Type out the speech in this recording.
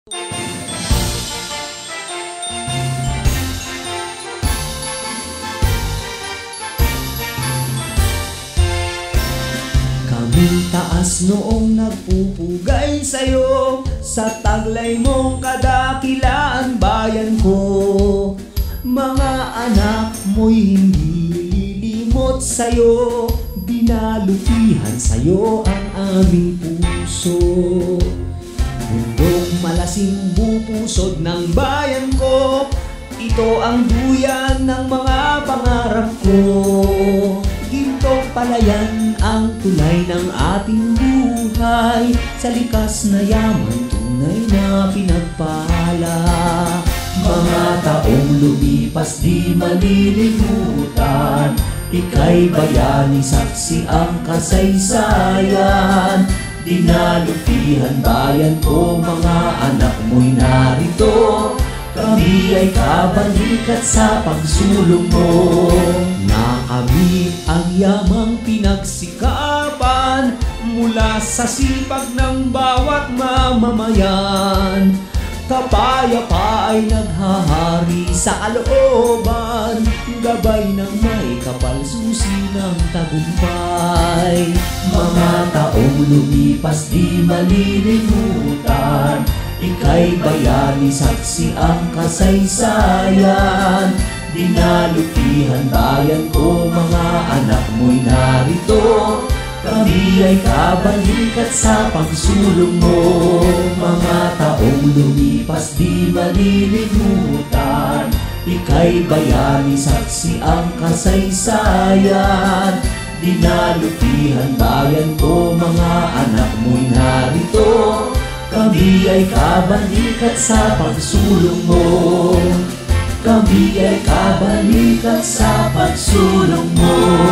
Kaming taas noong nagpupugay sa'yo, sa taglay mong kadakilaan bayan ko. Mga anak mo'y hindi lilimot sa'yo, dinalupihan sa'yo ang aming puso. Bundok malasim bupusod ng bayan ko, ito ang duyan ng mga pangarap ko. Gintong palayan ang tulay ng ating buhay, sa likas na yaman tunay na pinagpala. Mga taong lumipas di malilimutan, ika'y bayani, saksi ang kasaysayan. Dinalupihan bayan ko, mga anak mo'y narito, kami ay kabalikat sa pagsulong mo. Nakamit ang yamang pinagsikapan mula sa sipag ng bawat mamamayan. Kapayapa ay naghahari sa kalooban, gabay ng may kapal, susi ng tagumpay. Mga taong lumipas di malilimutan, ika'y bayani, saksi ang kasaysayan. Dinalupihan bayan ko, mga anak mo'y narito, kami ay kabalikat sa pagsulong mo. Mga taong lumipas di malilimutan, ika'y bayani, saksi ang kasaysayan. Dinalupihan bayan ko, mga anak mo'y narito, kami ay kabalikat sa pagsulong mo. Kami ay kabalikat sa pagsulong mo.